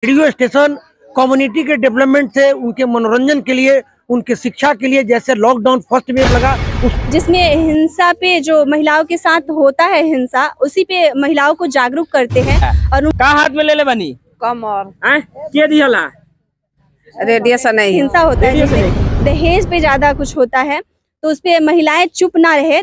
Radio station community के development से उनके मनोरंजन के लिए, उनके शिक्षा के लिए, जैसे लॉकडाउन फर्स्ट वेव लगा जिसमें हिंसा पे जो महिलाओं के साथ होता है हिंसा, उसी पे महिलाओं को जागरूक करते हैं। और का हाथ में ले ले बनी कम और के दिहला रेडिएशन नहीं हिंसा होता है, जैसे दहेज पे ज्यादा कुछ होता है, तो उस पे महिलाएं चुप ना रहे।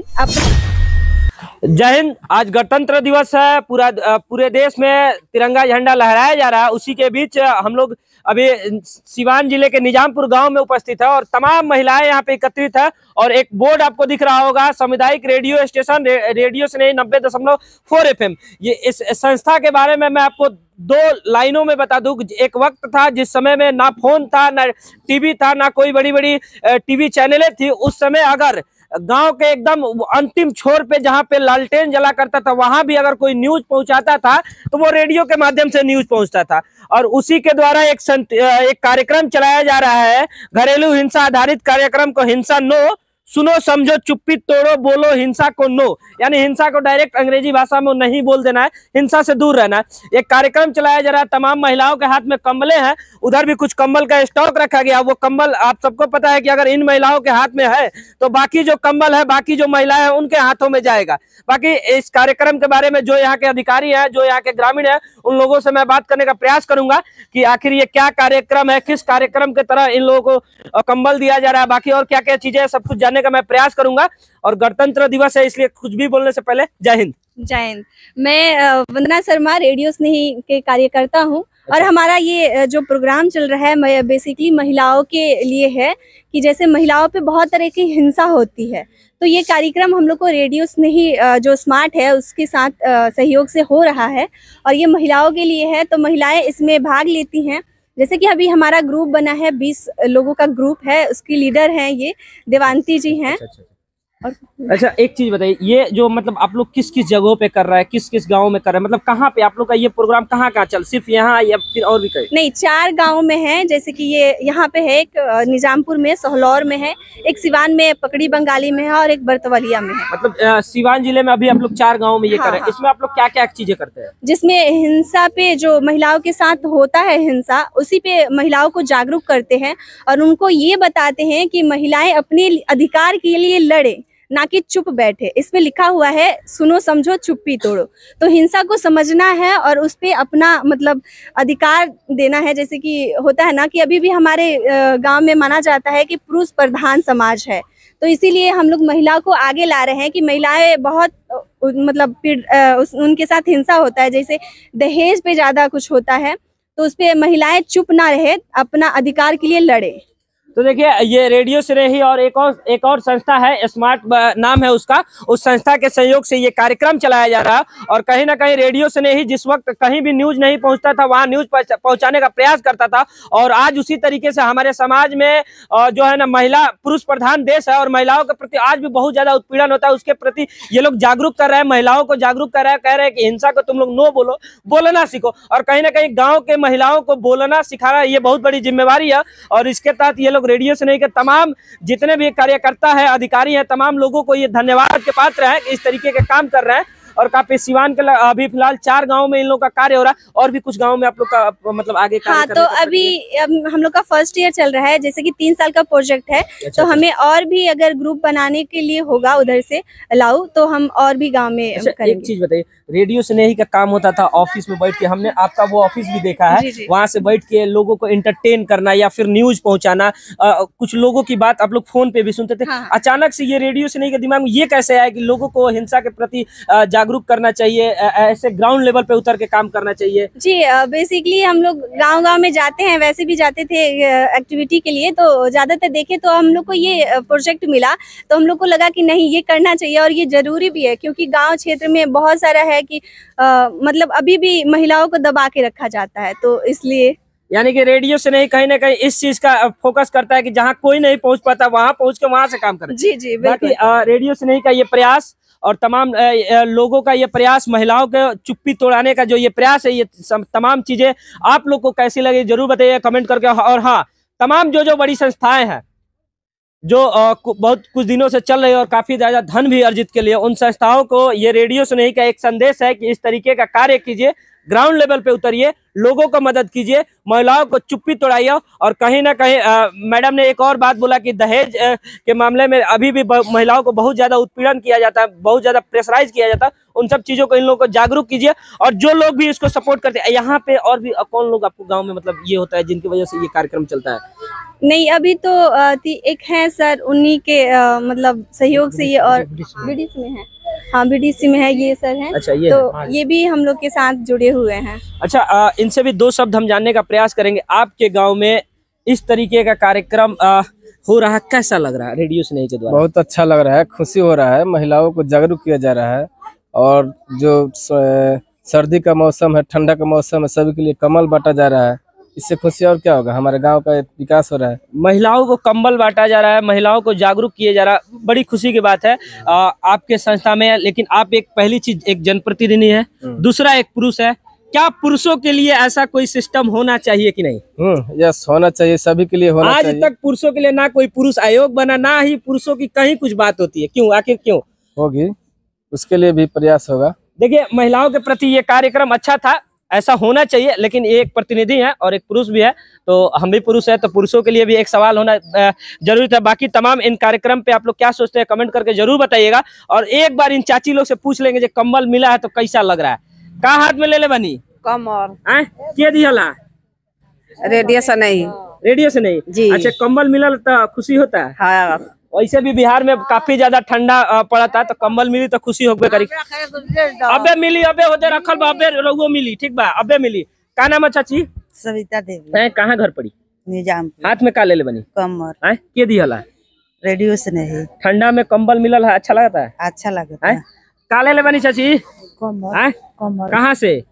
जय हिंद। आज गणतंत्र दिवस है। पूरे देश में तिरंगा झंडा लहराया जा रहा है। उसी के बीच हम लोग अभी सिवान जिले के निजामपुर गांव में उपस्थित है और तमाम महिलाएं यहाँ पे एकत्रित है। और एक बोर्ड आपको दिख रहा होगा, सामुदायिक रेडियो स्टेशन, रेडियो से नहीं 90.4 FM। ये इस संस्था के बारे में मैं आपको दो लाइनों में बता दूं। एक वक्त था जिस समय में ना फोन था, ना टीवी था, ना कोई बड़ी बड़ी टीवी चैनलें थी। उस समय अगर गांव के एकदम अंतिम छोर पे जहां पे लालटेन जला करता था, वहां भी अगर कोई न्यूज पहुंचाता था तो वो रेडियो के माध्यम से न्यूज पहुंचता था। और उसी के द्वारा एक कार्यक्रम चलाया जा रहा है, घरेलू हिंसा आधारित कार्यक्रम को हिंसा नो, सुनो समझो चुप्पी तोड़ो बोलो हिंसा को नो। यानी हिंसा को डायरेक्ट अंग्रेजी भाषा में नहीं बोल देना है, हिंसा से दूर रहना है। एक कार्यक्रम चलाया जा रहा है। तमाम महिलाओं के हाथ में कंबलें हैं, उधर भी कुछ कंबल का स्टॉक रखा गया। वो कंबल आप सबको पता है कि अगर इन महिलाओं के हाथ में है तो बाकी जो कंबल है, बाकी जो महिलाएं हैं उनके हाथों में जाएगा। बाकी इस कार्यक्रम के बारे में जो यहाँ के अधिकारी हैं, जो यहाँ के ग्रामीण है, उन लोगों से मैं बात करने का प्रयास करूंगा कि आखिर ये क्या कार्यक्रम है, किस कार्यक्रम के तरह इन लोगों को कंबल दिया जा रहा है, बाकी और क्या क्या चीजें हैं, सब कुछ जानने का मैं प्रयास करूंगा। और गणतंत्र दिवस है, इसलिए कुछ भी बोलने से पहले जय हिंद। जय हिंद। मैं वंदना शर्मा, रेडियो स्नेही के कार्यकर्ता हूँ। और हमारा ये जो प्रोग्राम चल रहा है बेसिकली महिलाओं के लिए है कि जैसे महिलाओं पे बहुत तरह की हिंसा होती है, तो ये कार्यक्रम हम लोग को रेडियो स्नेही जो स्मार्ट है उसके साथ सहयोग से हो रहा है और ये महिलाओं के लिए है। तो महिलाएं इसमें भाग लेती हैं। जैसे कि अभी हमारा ग्रुप बना है, 20 लोगों का ग्रुप है, उसकी लीडर हैं ये देवांती जी हैं। अच्छा, एक चीज बताइए, ये जो मतलब आप लोग किस किस जगहों पे कर रहा है, किस किस गांव में कर रहे हैं, मतलब कहाँ पे आप लोग का ये प्रोग्राम कहाँ कहाँ चल, सिर्फ यहाँ या फिर और भी कहीं? नहीं, 4 गांव में है। जैसे कि ये यहाँ पे है, एक निजामपुर में, सोहलौर में है, एक सिवान में पकड़ी बंगाली में है और एक बरतवलिया में है। मतलब सिवान जिले में अभी आप लोग 4 गाँव में ये कर रहे हैं। इसमें आप लोग क्या क्या चीजें करते हैं? जिसमें हिंसा पे जो महिलाओं के साथ होता है हिंसा, उसी पे महिलाओं को जागरूक करते हैं और उनको ये बताते हैं कि महिलाएं अपने अधिकार के लिए लड़े, ना कि चुप बैठे। इसमें लिखा हुआ है सुनो समझो चुप्पी तोड़ो। तो हिंसा को समझना है और उस पे अपना मतलब अधिकार देना है। जैसे कि होता है ना कि अभी भी हमारे गांव में माना जाता है कि पुरुष प्रधान समाज है, तो इसीलिए हम लोग महिला को आगे ला रहे हैं कि महिलाएं बहुत मतलब उनके साथ हिंसा होता है, जैसे दहेज पे ज्यादा कुछ होता है, तो उस पे महिलाएं चुप ना रहे, अपना अधिकार के लिए लड़े। तो देखिए, ये रेडियो स्नेही और एक और संस्था है, स्मार्ट नाम है उसका, उस संस्था के सहयोग से ये कार्यक्रम चलाया जा रहा है। और कहीं ना कहीं रेडियो स्नेही जिस वक्त कहीं भी न्यूज नहीं पहुंचता था, वहां न्यूज पहुंचाने का प्रयास करता था। और आज उसी तरीके से हमारे समाज में जो है ना, महिला पुरुष प्रधान देश है और महिलाओं के प्रति आज भी बहुत ज्यादा उत्पीड़न होता है। उसके प्रति ये लोग जागरूक कर रहे हैं, महिलाओं को जागरूक कर रहे हैं, कह रहे हैं कि हिंसा को तुम लोग नो बोलो, बोलना सीखो। और कहीं ना कहीं गाँव के महिलाओं को बोलना सिखाना ये बहुत बड़ी जिम्मेवारी है। और इसके तहत ये लोग रेडियो स्नेही के तमाम जितने भी कार्यकर्ता है, अधिकारी हैं, तमाम लोगों को ये धन्यवाद के पात्र हैं कि इस तरीके के काम कर रहे हैं। और काफी सिवान के अभी फिलहाल 4 गांव में इन लोगों का कार्य हो रहा है और भी कुछ गांव में आप लोग का मतलब आगे कार्य तो अभी हम लोग का फर्स्ट ईयर चल रहा है, जैसे कि 3 साल का प्रोजेक्ट है। तो हमें और भी अगर ग्रुप बनाने के लिए होगा उधर से अलाउ, तो हम और भी गांव में करेंगे। एक चीज बताइए, रेडियो स्नेही का काम होता था ऑफिस में बैठ के, हमने आपका वो ऑफिस भी देखा है, वहां से बैठ के लोगों को एंटरटेन करना या फिर न्यूज पहुंचाना, कुछ लोगों की बात आप लोग फोन पे भी सुनते थे। अचानक से ये रेडियो स्नेही के दिमाग में ये कैसे आया कि लोगों को हिंसा के प्रति जागरूक करना चाहिए, ऐसे ग्राउंड लेवल पे उतर के काम करना चाहिए? जी, बेसिकली हम लोग गांव-गांव में जाते हैं, वैसे भी जाते थे एक्टिविटी के लिए, तो ज्यादातर देखे तो हम लोग को ये प्रोजेक्ट मिला, तो हम लोग को लगा कि नहीं, ये करना चाहिए और ये जरूरी भी है, क्योंकि गांव क्षेत्र में बहुत सारा है कि मतलब अभी भी महिलाओं को दबा के रखा जाता है, तो इसलिए यानी कि रेडियो से नहीं, कहीं ना कहीं इस चीज का फोकस करता है कि जहां कोई नहीं पहुंच पाता वहां पहुंच के वहां से काम करें। जी जी, बाकी रेडियो से नहीं का ये प्रयास और तमाम लोगों का ये प्रयास, महिलाओं के चुप्पी तोड़ाने का जो ये प्रयास है, ये तमाम चीजें आप लोग को कैसी लगी जरूर बताइए कमेंट करके। और हाँ, तमाम जो बड़ी संस्थाएं हैं जो बहुत कुछ दिनों से चल रही है और काफी ज्यादा धन भी अर्जित के लिए, उन संस्थाओं को ये रेडियो सुनेही का एक संदेश है कि इस तरीके का कार्य कीजिए। ग्राउंड लेवल पे उतरिए, लोगों को मदद कीजिए, महिलाओं को चुप्पी तोड़ाइए। और कहीं ना कहीं मैडम ने एक और बात बोला कि दहेज के मामले में अभी भी महिलाओं को बहुत ज्यादा उत्पीड़न किया जाता है, बहुत ज्यादा प्रेशराइज किया जाता है। उन सब चीजों को इन लोगों को जागरूक कीजिए। और जो लोग भी इसको सपोर्ट करते हैं, यहाँ पे और भी कौन लोग आपको गाँव में मतलब ये होता है जिनकी वजह से ये कार्यक्रम चलता है? नहीं, अभी तो एक हैं सर, उन्हीं के मतलब सहयोग से ये, और बीडीसी में है। हाँ, बीडीसी में है ये सर हैं। अच्छा, ये तो ये भी हम लोग के साथ जुड़े हुए हैं। अच्छा, इनसे भी दो शब्द हम जानने का प्रयास करेंगे। आपके गांव में इस तरीके का कार्यक्रम हो रहा है, कैसा लग रहा है रेडियो स्नेही के द्वारा? बहुत अच्छा लग रहा है, खुशी हो रहा है, महिलाओं को जागरूक किया जा रहा है। और जो सर्दी का मौसम है, ठंडा का मौसम है, सभी के लिए कंबल बांटा जा रहा है। इससे खुशी और क्या होगा, हमारे गांव का विकास हो रहा है। महिलाओं को कंबल बांटा जा रहा है, महिलाओं को जागरूक किया जा रहा है, बड़ी खुशी की बात है आपके संस्था में। लेकिन आप एक पहली चीज एक जनप्रतिनिधि है, दूसरा एक पुरुष है। क्या पुरुषों के लिए ऐसा कोई सिस्टम होना चाहिए कि नहीं? यस, होना चाहिए, सभी के लिए होना चाहिए। आज तक पुरुषों के लिए ना कोई पुरुष आयोग बना, ना ही पुरुषों की कहीं कुछ बात होती है। क्यों, आखिर क्यों? होगी, उसके लिए भी प्रयास होगा। देखिए, महिलाओं के प्रति ये कार्यक्रम अच्छा था, ऐसा होना चाहिए। लेकिन ये एक प्रतिनिधि है और एक पुरुष भी है, तो हम भी पुरुष है, तो पुरुषों के लिए भी एक सवाल होना जरूरी था। बाकी तमाम इन कार्यक्रम पे आप लोग क्या सोचते हैं, कमेंट करके जरूर बताइएगा। और एक बार इन चाची लोग से पूछ लेंगे जो कंबल मिला है तो कैसा लग रहा है। कहाँ हाथ में ले ले बनी कमर के दिहला? रेडियो से नहीं। रेडियो से नहीं जी। अच्छा, कंबल मिला तो खुशी होता है। हाँ, वैसे भी बिहार में काफी ज्यादा ठंडा पड़ा था, तो कंबल मिली तो खुशी होबे करी। अबे मिली, अबे होते रखल बा, अबे रउओ मिली, ठीक बा, अबे मिली। का नाम है चाची? सविता देवी। है कहाँ घर पड़ी? निजामपुर। हाथ में का ले ले बनी? कमर। के दिहला? रेडियो से नहीं। ठंडा में कंबल मिलल है, अच्छा लगता है? अच्छा लगता है। का ले ले बनी चाची? कमर। कमर। कहाँ से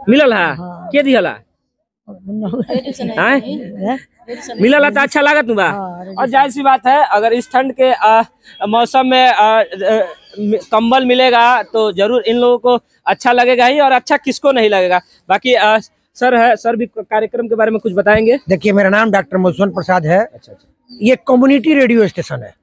मिलल है? के दिहला? मिलल है तो अच्छा लागत बा। और जाहिर सी बात है, अगर इस ठंड के मौसम में कंबल मिलेगा तो जरूर इन लोगों को अच्छा लगेगा ही, और अच्छा किसको नहीं लगेगा। बाकी सर है, सर भी कार्यक्रम के बारे में कुछ बताएंगे। देखिए, मेरा नाम डॉक्टर मधुसूदन प्रसाद है। अच्छा। ये कम्युनिटी रेडियो स्टेशन है,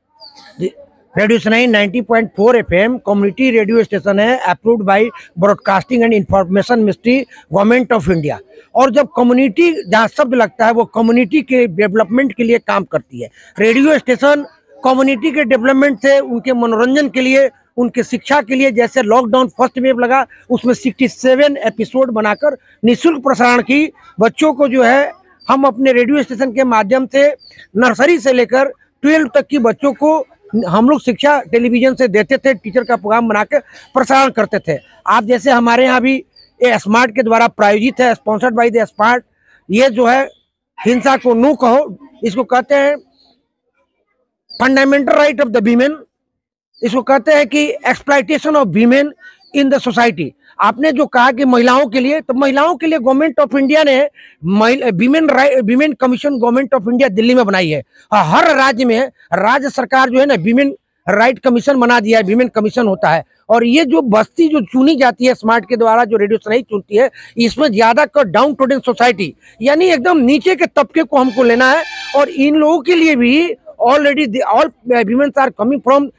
रेडियो स्नेही 90.4 FM कम्युनिटी रेडियो स्टेशन है, approved by broadcasting and information ministry, government of India. और जब कम्युनिटी जहाँ शब्द लगता है वो कम्युनिटी के डेवलपमेंट के लिए काम करती है। रेडियो स्टेशन कम्युनिटी के डेवलपमेंट से, उनके मनोरंजन के लिए, उनके शिक्षा के लिए, जैसे लॉकडाउन फर्स्ट वेव लगा उसमें 67 एपिसोड बनाकर निःशुल्क प्रसारण की। बच्चों को जो है हम अपने रेडियो स्टेशन के माध्यम से नर्सरी से लेकर 12 तक की बच्चों को हम लोग शिक्षा टेलीविजन से देते थे, टीचर का प्रोग्राम बना के प्रसारण करते थे। आप जैसे हमारे यहाँ भी ये स्मार्ट के द्वारा प्रायोजित है, स्पॉन्सर्ड बाय द स्मार्ट। ये जो है हिंसा को नो कहो, इसको कहते हैं fundamental right of the women, इसको कहते हैं कि exploitation of women in the society. आपने जो कहा कि महिलाओं के लिए, तो महिलाओं के लिए गवर्नमेंट ऑफ इंडिया ने women commission government of India Delhi में बनाई है। हर राज्य में राज्य सरकार जो है ना वीमेन राइट कमीशन बना दिया है, वीमेन कमीशन होता है। और ये जो बस्ती जो चुनी जाती है स्मार्ट के द्वारा, जो रेडियो स्नेही चुनती है, इसमें ज्यादा कर डाउन टू सोसाइटी यानी एकदम नीचे के तबके को हमको लेना है। और इन लोगों के लिए भी already all women are coming from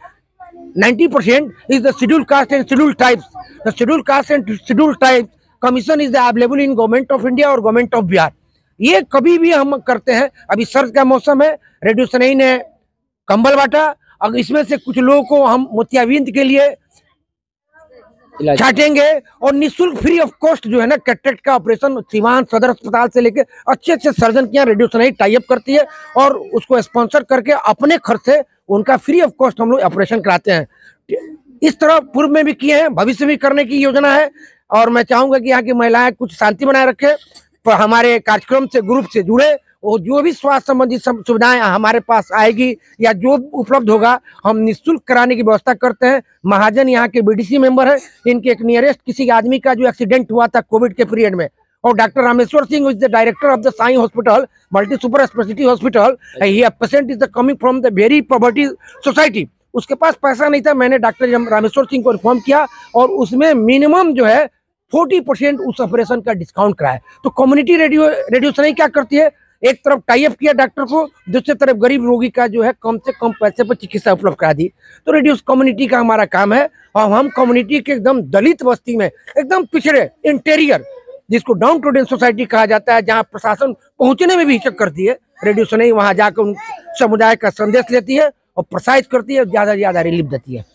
90% is the scheduled caste and scheduled tribes. The scheduled caste and scheduled tribes commission is available in government of India और government of बिहार। ये कभी भी हम करते हैं। अभी सर्द का मौसम है, रेडियो स्नेही ने कंबल बांटा। अगर इसमें से कुछ लोगों को हम मोतियाबिंद के लिए छाटेंगे और निःशुल्क फ्री ऑफ कॉस्ट जो है ना कैटरेक्ट का ऑपरेशन सीवान सदर अस्पताल से लेके अच्छे अच्छे सर्जन की रेडियो स्नेही टाई अप करती है और उसको स्पॉन्सर करके अपने खर्च से उनका फ्री ऑफ कॉस्ट हम लोग ऑपरेशन कराते हैं। इस तरह पूर्व में भी किए हैं, भविष्य में करने की योजना है। और मैं चाहूंगा कि यहाँ की महिलाएं कुछ शांति बनाए रखें, पर हमारे कार्यक्रम से ग्रुप से जुड़े, और जो भी स्वास्थ्य संबंधी सुविधाएं हमारे पास आएगी या जो उपलब्ध होगा हम निःशुल्क कराने की व्यवस्था करते हैं। महाजन यहाँ के बीडीसी मेंबर है, इनके एक नियरेस्ट किसी आदमी का जो एक्सीडेंट हुआ था कोविड के पीरियड में, और doctor Rameshwar Singh is the director of the Sai hospital, multi super speciality hospital. ये patient is the coming from the very poverty society. उसके पास पैसा नहीं था, मैंने डॉक्टर रामेश्वर सिंह को इन्फॉर्म किया और उसमें मिनिमम जो है 40% उस ऑपरेशन का डिस्काउंट कराया। तो कम्युनिटी रेडियो स्नेही क्या करती है, एक तरफ टाई अप किया डॉक्टर को, दूसरी तरफ गरीब रोगी का जो है कम से कम पैसे पर चिकित्सा उपलब्ध करा दी। तो रेडियो कम्युनिटी का हमारा काम है, और हम कम्युनिटी के एकदम दलित बस्ती में, एकदम पिछड़े इंटीरियर, जिसको डाउन टू अर्थ सोसाइटी कहा जाता है, जहाँ प्रशासन पहुंचने में भी हिचक करती है, रेडियो सुनई वहां जाकर उन समुदाय का संदेश लेती है और प्रसारित करती है, ज्यादा से ज्यादा रिलीफ देती है।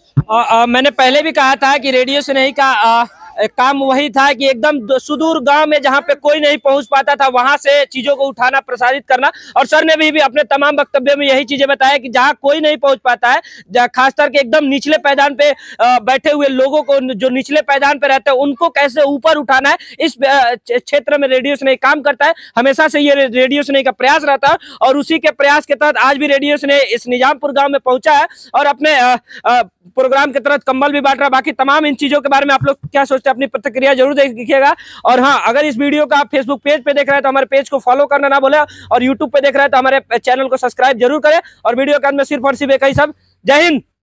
मैंने पहले भी कहा था कि रेडियो सुनई का काम वही था कि एकदम सुदूर गांव में जहां पे कोई नहीं पहुंच पाता था, वहां से चीजों को उठाना, प्रसारित करना। और सर ने भी अपने तमाम वक्तव्यों में यही चीजें बताया कि जहां कोई नहीं पहुंच पाता है, खासकर के एकदम निचले पायदान पे बैठे हुए लोगों को, जो निचले पायदान पे रहते हैं, उनको कैसे ऊपर उठाना है, इस क्षेत्र में रेडियो सुनई काम करता है। हमेशा से ये रेडियो सुनई का प्रयास रहता है, और उसी के प्रयास के तहत आज भी रेडियो सुनई इस निजामपुर गाँव में पहुंचा है और अपने प्रोग्राम के तहत कंबल भी बांट रहा है। बाकी तमाम इन चीजों के बारे में आप लोग क्या सोचते हैं, अपनी प्रतिक्रिया जरूर देखिएगा। और हाँ, अगर इस वीडियो को आप फेसबुक पेज पे देख रहे हैं तो हमारे पेज को फॉलो करना ना भूलें, और यूट्यूब पे देख रहे हैं तो हमारे चैनल को सब्सक्राइब जरूर करें। और वीडियो के अंत में सिर्फ और सिर्फ एक ही सब, जय हिंद।